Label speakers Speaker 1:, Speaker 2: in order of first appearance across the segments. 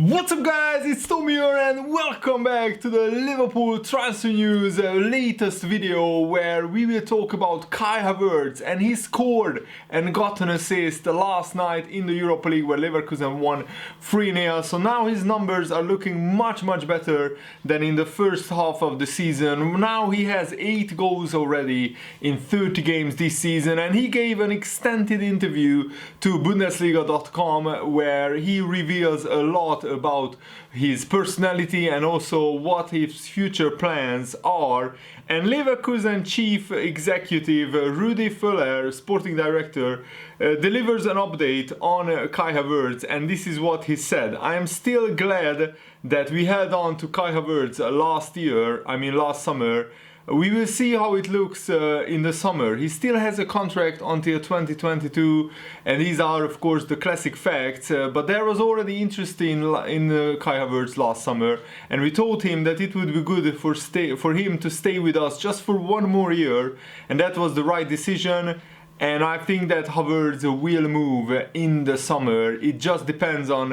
Speaker 1: What's up guys, it's Tom here and welcome back to the Liverpool transfer news latest video where we will talk about Kai Havertz, and he scored and got an assist last night in the Europa League where Leverkusen won 3-0. So now his numbers are looking much better than in the first half of the season. Now he has 8 goals already in 30 games this season, and he gave an extended interview to Bundesliga.com where he reveals a lot about his personality and also what his future plans are. And Leverkusen chief executive Rudi Völler, sporting director, delivers an update on Kai Havertz, and this is what he said: "I am still glad that we held on to Kai Havertz last summer. We will see how it looks in the summer. He still has a contract until 2022, and these are of course the classic facts, but there was already interest in Kai Havertz last summer, and we told him that it would be good for him to stay with us just for one more year, and that was the right decision. And I think that Havertz will move in the summer. It just depends on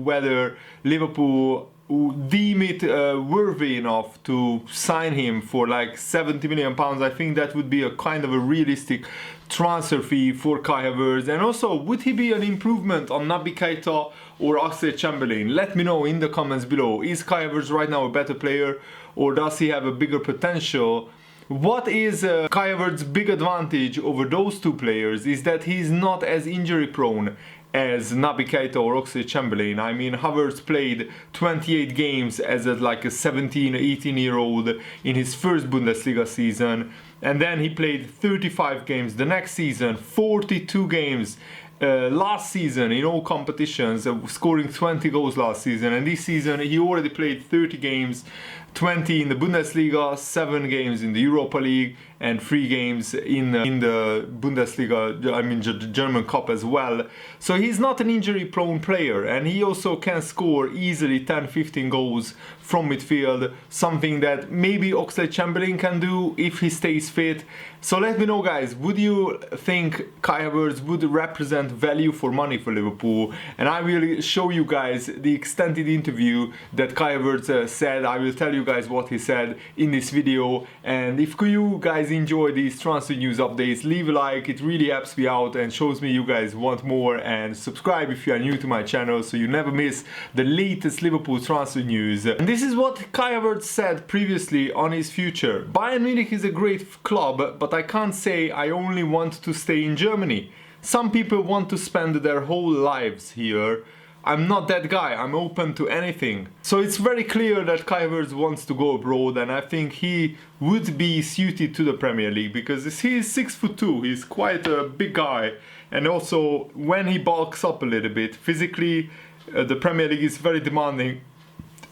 Speaker 1: whether Liverpool deem it worthy enough to sign him for like £70 million. I think that would be a kind of a realistic transfer fee for Kai Havertz. And also, would he be an improvement on Naby Keita or Oxlade-Chamberlain? Let me know in the comments below. Is Kai Havertz right now a better player, or does he have a bigger potential? What is Kai Havertz's big advantage over those two players is that he's not as injury prone as Naby Keita or Oxlade-Chamberlain. I mean, Havertz played 28 games as a 17, 18-year-old in his first Bundesliga season, and then he played 35 games the next season, 42 games last season in all competitions, scoring 20 goals last season, and this season he already played 30 games, 20 in the Bundesliga, 7 games in the Europa League, and 3 games in the Bundesliga, I mean the German Cup as well. So he's not an injury prone player, and he also can score easily 10-15 goals from midfield, something that maybe Oxlade-Chamberlain can do if he stays fit. So let me know guys, would you think Kai Havertz would represent value for money for Liverpool? And I will show you guys the extended interview that Kai Havertz said. I will tell you guys what he said in this video, and if you guys enjoy these transfer news updates, leave a like, it really helps me out and shows me you guys want more, and subscribe if you are new to my channel so you never miss the latest Liverpool transfer news. And this is what Kai Havertz said previously on his future: "Bayern Munich is a great club, but I can't say I only want to stay in Germany. Some people want to spend their whole lives here. I'm not that guy, I'm open to anything." So it's very clear that Kai Havertz wants to go abroad, and I think he would be suited to the Premier League because he's 6'2", he's quite a big guy, and also when he bulks up a little bit physically, the Premier League is very demanding.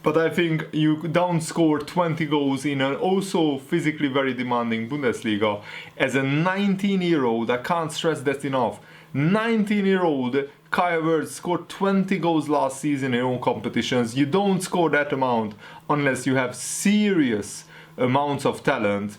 Speaker 1: But I think you don't score 20 goals in an also physically very demanding Bundesliga. As a 19-year-old, I can't stress that enough, 19-year-old Kai Havertz scored 20 goals last season in all competitions. You don't score that amount unless you have serious amounts of talent.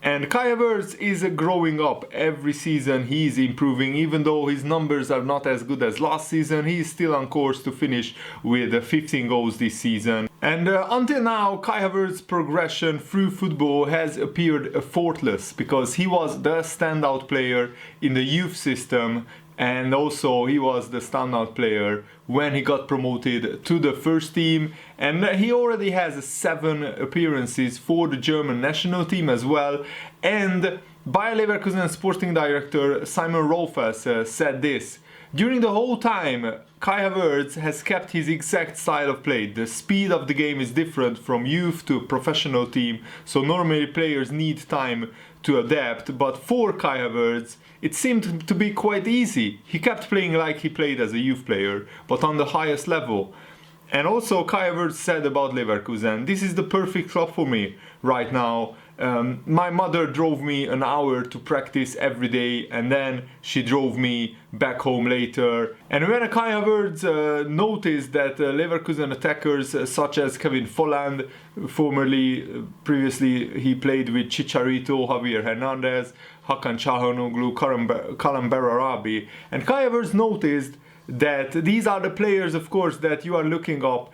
Speaker 1: And Kai Havertz is growing up every season. He is improving. Even though his numbers are not as good as last season, he is still on course to finish with 15 goals this season. And until now, Kai Havertz's progression through football has appeared effortless because he was the standout player in the youth system, and also he was the standout player when he got promoted to the first team, and he already has 7 appearances for the German national team as well. And Bayer Leverkusen sporting director Simon Rolfes said this: "During the whole time, Kai Havertz has kept his exact style of play. The speed of the game is different from youth to professional team, so normally players need time to adapt, but for Kai Havertz it seemed to be quite easy. He kept playing like he played as a youth player, but on the highest level." And also Kai Havertz said about Leverkusen: "This is the perfect club for me right now. My mother drove me an hour to practice every day, and then she drove me back home later. And when Kai Havertz noticed that Leverkusen attackers such as Kevin Volland, previously he played with Chicharito, Javier Hernandez, Hakan Çalhanoğlu, Kalam Berarabi, and Kai Havertz noticed that these are the players, of course, that you are looking up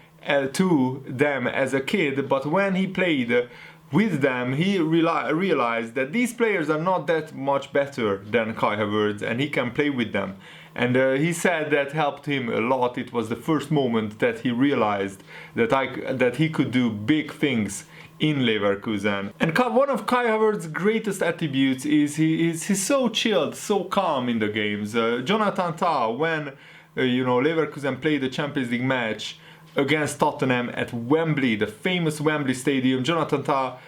Speaker 1: to them as a kid, but when he played with them, he realized that these players are not that much better than Kai Havertz, and he can play with them. And he said that helped him a lot. It was the first moment that he realized that he could do big things in Leverkusen. And one of Kai Havertz's greatest attributes is he's so chilled, so calm in the games. Jonathan Tah, when Leverkusen played the Champions League match against Tottenham at Wembley, the famous Wembley Stadium, Jonathan Tah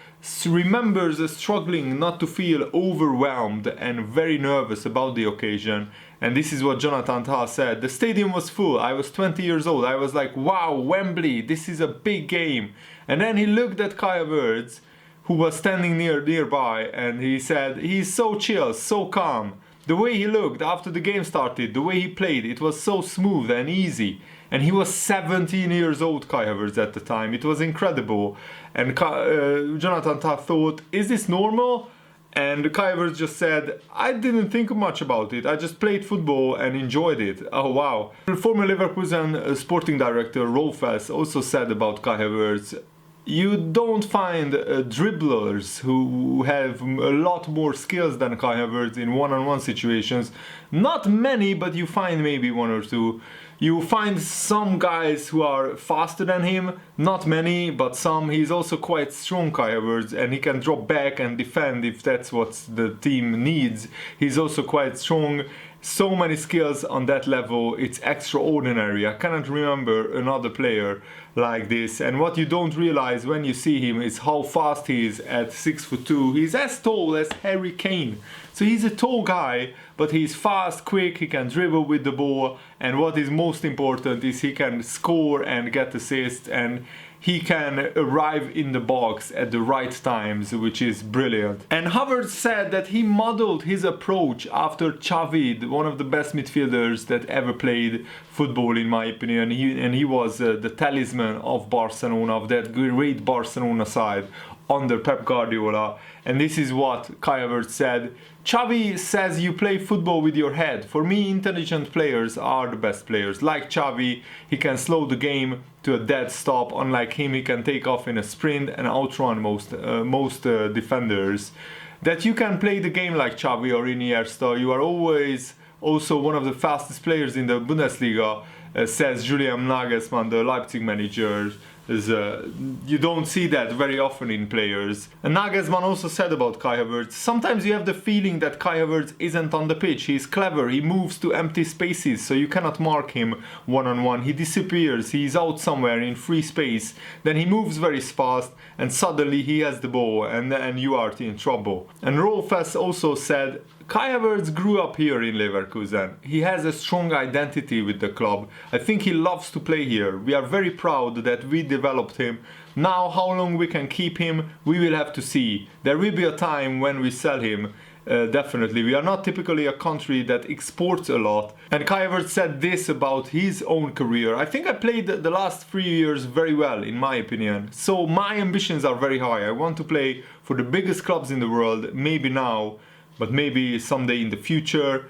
Speaker 1: remembers struggling not to feel overwhelmed and very nervous about the occasion. And this is what Jonathan Tah said: "The stadium was full. I was 20 years old. I was like, wow, Wembley, this is a big game." And then he looked at Kai Havertz, who was standing nearby, and he said, he's so chill, so calm. The way he looked after the game started, the way he played, it was so smooth and easy. And he was 17 years old, Kai Havertz, at the time. It was incredible. And Jonathan Tah thought, is this normal? And Kai Havertz just said, I didn't think much about it. I just played football and enjoyed it. Oh, wow. The former Leverkusen sporting director Rolf Hess also said about Kai Havertz, you don't find dribblers who have a lot more skills than Kai Havertz in one-on-one situations. Not many, but you find maybe one or two. You find some guys who are faster than him, not many, but some. He's also quite strong, Kai Havertz, and he can drop back and defend if that's what the team needs. He's also quite strong. So many skills on that level, it's extraordinary. I cannot remember another player like this. And what you don't realize when you see him is how fast he is at 6'2". He's as tall as Harry Kane. So he's a tall guy, but he's fast, quick, he can dribble with the ball, and what is most important is he can score and get assists, and he can arrive in the box at the right times, which is brilliant. And Havertz said that he modeled his approach after Xavi, one of the best midfielders that ever played football, in my opinion. He was the talisman of Barcelona, of that great Barcelona side under Pep Guardiola. And this is what Kai Havertz said: Xavi says you play football with your head. For me, intelligent players are the best players. Like Xavi, he can slow the game to a dead stop. Unlike him, he can take off in a sprint and outrun most defenders. That you can play the game like Xavi or Iniesta. You are always also one of the fastest players in the Bundesliga, says Julian Nagelsmann, the Leipzig manager. You don't see that very often in players. And Nagelsmann also said about Kai Havertz, sometimes you have the feeling that Kai Havertz isn't on the pitch. He's clever, he moves to empty spaces, so you cannot mark him one-on-one. He disappears, he's out somewhere in free space, then he moves very fast, and suddenly he has the ball, and you are in trouble. And Rolf Hess also said, Kai Havertz grew up here in Leverkusen. He has a strong identity with the club. I think he loves to play here. We are very proud that we developed him. Now, how long we can keep him, we will have to see. There will be a time when we sell him. Definitely. We are not typically a country that exports a lot. And Kai Havertz said this about his own career: I think I played the last 3 years very well, in my opinion. So my ambitions are very high. I want to play for the biggest clubs in the world, maybe now, but maybe someday in the future.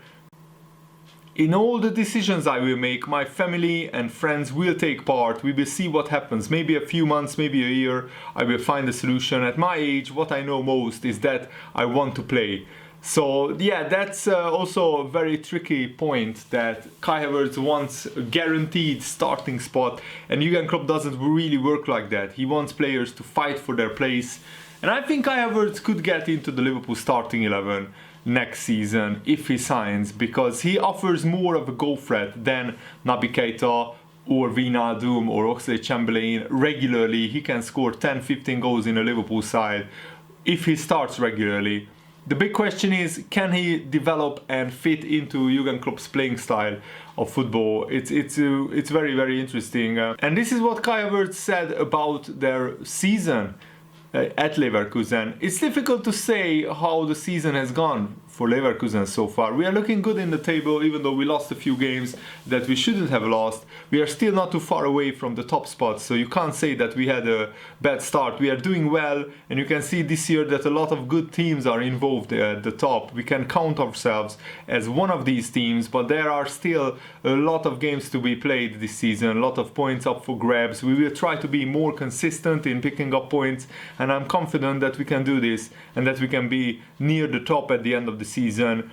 Speaker 1: In all the decisions I will make, my family and friends will take part. We will see what happens. Maybe a few months, maybe a year, I will find a solution. At my age, what I know most is that I want to play. So yeah, that's also a very tricky point, that Kai Havertz wants a guaranteed starting spot, and Jurgen Klopp doesn't really work like that. He wants players to fight for their place. And I think Kai Havertz could get into the Liverpool starting 11 next season if he signs, because he offers more of a goal threat than Naby Keita or Wijnaldum or Oxlade-Chamberlain. Regularly, he can score 10-15 goals in a Liverpool side if he starts regularly. The big question is, can he develop and fit into Jurgen Klopp's playing style of football? It's very, very interesting. And this is what Kai Havertz said about their season. at Leverkusen. It's difficult to say how the season has gone for Leverkusen so far. We are looking good in the table, even though we lost a few games that we shouldn't have lost. We are still not too far away from the top spots, so you can't say that we had a bad start. We are doing well, and you can see this year that a lot of good teams are involved at the top. We can count ourselves as one of these teams, but there are still a lot of games to be played this season, a lot of points up for grabs. We will try to be more consistent in picking up points, and I'm confident that we can do this and that we can be near the top at the end of the season.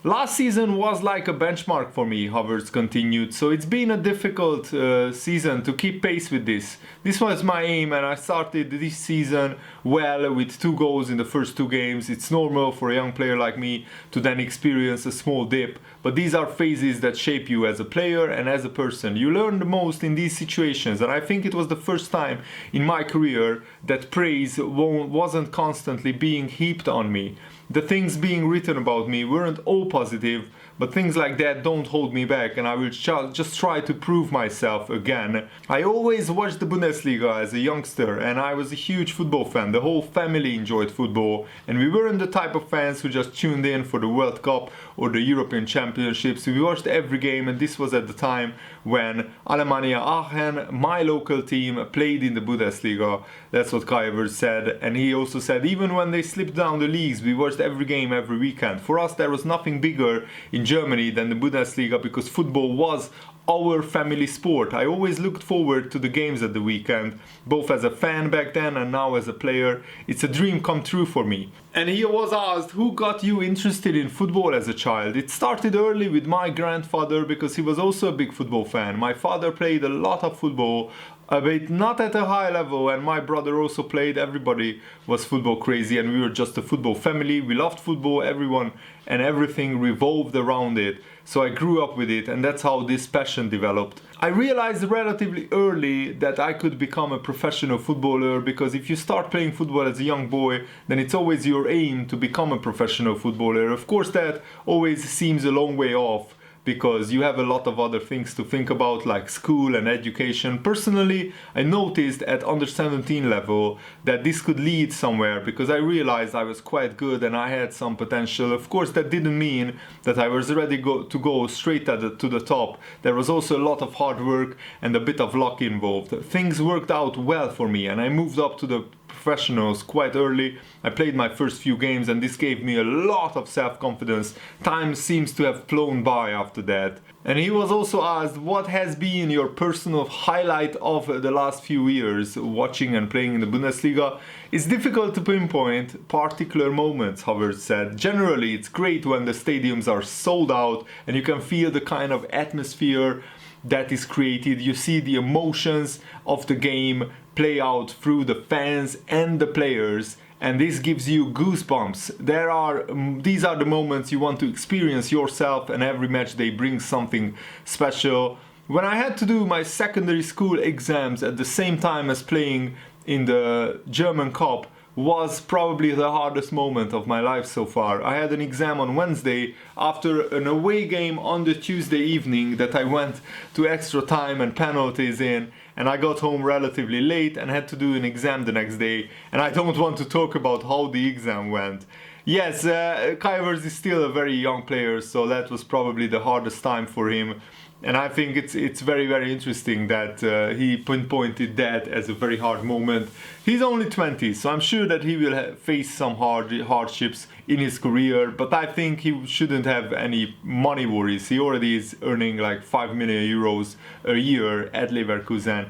Speaker 1: Last season was like a benchmark for me, Havertz continued, so it's been a difficult season to keep pace with this. This was my aim, and I started this season well with 2 goals in the first 2 games. It's normal for a young player like me to then experience a small dip, but these are phases that shape you as a player and as a person. You learn the most in these situations, and I think it was the first time in my career that praise wasn't constantly being heaped on me. The things being written about me weren't all positive, but things like that don't hold me back, and I will just try to prove myself again. I always watched the Bundesliga as a youngster, and I was a huge football fan. The whole family enjoyed football, and we weren't the type of fans who just tuned in for the World Cup or the European Championships. We watched every game, and this was at the time when Alemannia Aachen, my local team, played in the Bundesliga. That's what Kai Havertz said, and he also said even when they slipped down the leagues, we watched every game every weekend. For us, there was nothing bigger in Germany than the Bundesliga because football was our family sport. I always looked forward to the games at the weekend, both as a fan back then and now as a player. It's a dream come true for me. And he was asked, who got you interested in football as a child? It started early with my grandfather because he was also a big football fan. My father played a lot of football, but not at a high level, and my brother also played. Everybody was football crazy, and we were just a football family. We loved football, everyone and everything revolved around it. So I grew up with it, and that's how this passion developed. I realized relatively early that I could become a professional footballer, because if you start playing football as a young boy, then it's always your aim to become a professional footballer. Of course, that always seems a long way off, because you have a lot of other things to think about, like school and education. Personally, I noticed at under 17 level that this could lead somewhere, because I realized I was quite good and I had some potential. Of course, that didn't mean that I was ready to go straight to the top. There was also a lot of hard work and a bit of luck involved. Things worked out well for me, and I moved up to the professionals quite early. I played my first few games, and this gave me a lot of self-confidence. Time seems to have flown by after that. And he was also asked, what has been your personal highlight of the last few years watching and playing in the Bundesliga? It's difficult to pinpoint particular moments, Havertz said. Generally, it's great when the stadiums are sold out and you can feel the kind of atmosphere that is created. You see the emotions of the game play out through the fans and the players, and this gives you goosebumps. These are the moments you want to experience yourself, and every match they bring something special. When I had to do my secondary school exams at the same time as playing in the German Cup, was probably the hardest moment of my life so far. I had an exam on Wednesday after an away game on the Tuesday evening that I went to extra time and penalties in, and I got home relatively late and had to do an exam the next day, and I don't want to talk about how the exam went. Yes, Kai Havertz is still a very young player, so that was probably the hardest time for him. And I think it's very, very interesting that he pinpointed that as a very hard moment. He's only 20, so I'm sure that he will face some hardships in his career, but I think he shouldn't have any money worries. He already is earning like 5 million euros a year at Leverkusen.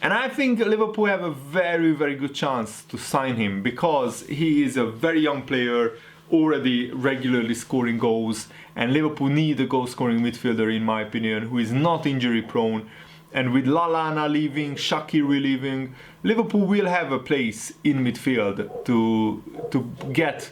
Speaker 1: And I think Liverpool have a very, very good chance to sign him, because he is a very young player, already regularly scoring goals, and Liverpool need a goal-scoring midfielder, in my opinion, who is not injury prone. And with Lallana leaving, Shaqiri leaving, Liverpool will have a place in midfield to get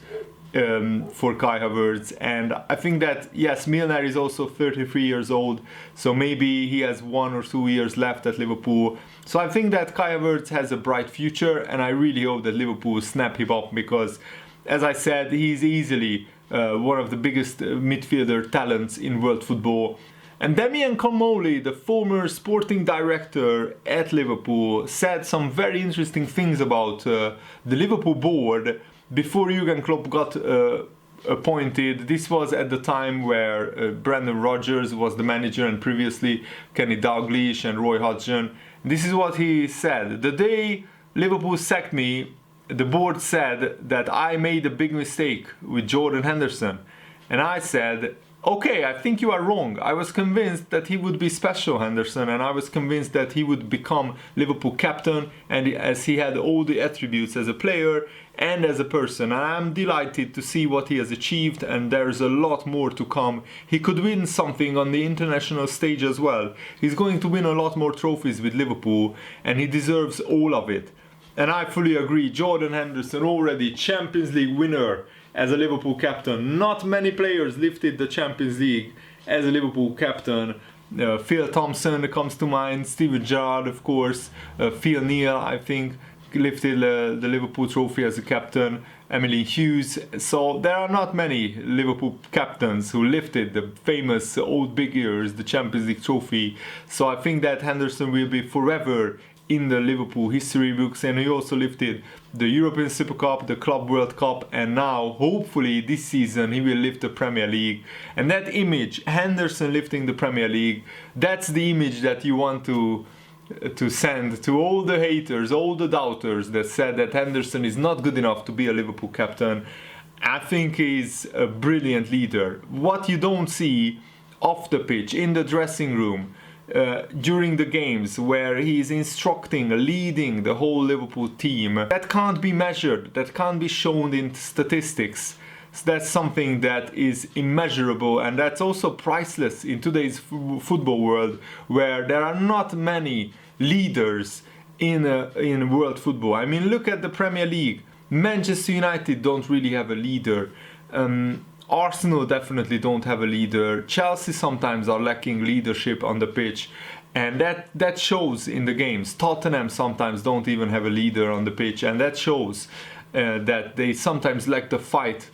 Speaker 1: for Kai Havertz. And I think that, yes, Milner is also 33 years old, so maybe he has 1 or 2 years left at Liverpool. So I think that Kai Havertz has a bright future, and I really hope that Liverpool will snap him up, because, as I said, he's easily one of the biggest midfielder talents in world football. And Damian Comolli, the former sporting director at Liverpool, said some very interesting things about the Liverpool board before Jurgen Klopp got appointed. This was at the time where Brendan Rodgers was the manager and previously Kenny Dalglish and Roy Hodgson. This is what he said. The day Liverpool sacked me, the board said that I made a big mistake with Jordan Henderson. And I said, okay, I think you are wrong. I was convinced that he would be special, Henderson, and I was convinced that he would become Liverpool captain, and as he had all the attributes as a player and as a person. And I'm delighted to see what he has achieved, and there's a lot more to come. He could win something on the international stage as well. He's going to win a lot more trophies with Liverpool, and he deserves all of it. And I fully agree, Jordan Henderson already Champions League winner as a Liverpool captain. Not many players lifted the Champions League as a Liverpool captain. Phil Thompson comes to mind, Steven Gerrard of course, Phil Neal I think lifted the Liverpool trophy as a captain, Emily Hughes. So there are not many Liverpool captains who lifted the famous old big years, the Champions League trophy. So I think that Henderson will be forever in the Liverpool history books, and he also lifted the European Super Cup, the Club World Cup, and now hopefully this season he will lift the Premier League. And that image, Henderson lifting the Premier League, that's the image that you want to send to all the haters, all the doubters that said that Henderson is not good enough to be a Liverpool captain. I think he's a brilliant leader. What you don't see off the pitch, in the dressing room, during the games where he's instructing, leading the whole Liverpool team, that can't be measured, that can't be shown in statistics. So that's something that is immeasurable, and that's also priceless in today's football world, where there are not many leaders in world football. I mean, look at the Premier League. Manchester United don't really have a leader. Arsenal definitely don't have a leader. Chelsea sometimes are lacking leadership on the pitch, and that shows in the games. Tottenham sometimes don't even have a leader on the pitch, and that shows that they sometimes lack the fight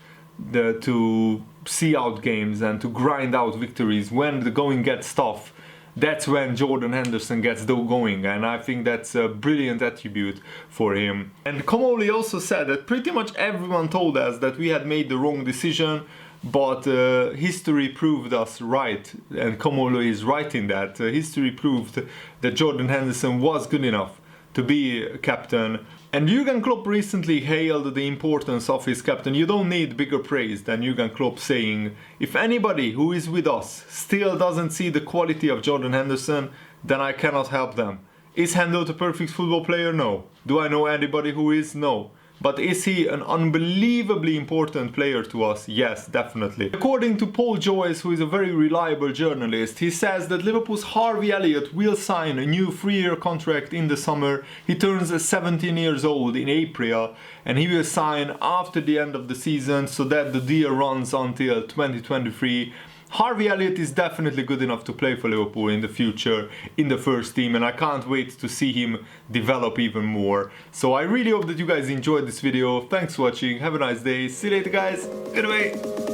Speaker 1: to see out games and to grind out victories. When the going gets tough, that's when Jordan Henderson gets going, and I think that's a brilliant attribute for him. And Comolli also said that pretty much everyone told us that we had made the wrong decision, but history proved us right, and Comolli is right in that. History proved that Jordan Henderson was good enough to be captain. And Jurgen Klopp recently hailed the importance of his captain. You don't need bigger praise than Jurgen Klopp saying, if anybody who is with us still doesn't see the quality of Jordan Henderson, then I cannot help them. Is Hendo the perfect football player? No. Do I know anybody who is? No. But is he an unbelievably important player to us? Yes, definitely. According to Paul Joyce, who is a very reliable journalist, he says that Liverpool's Harvey Elliott will sign a new 3-year contract in the summer. He turns 17 years old in April, and he will sign after the end of the season so that the deal runs until 2023. Harvey Elliott is definitely good enough to play for Liverpool in the future in the first team, and I can't wait to see him develop even more. So I really hope that you guys enjoyed this video. Thanks for watching, have a nice day, see you later guys, goodbye!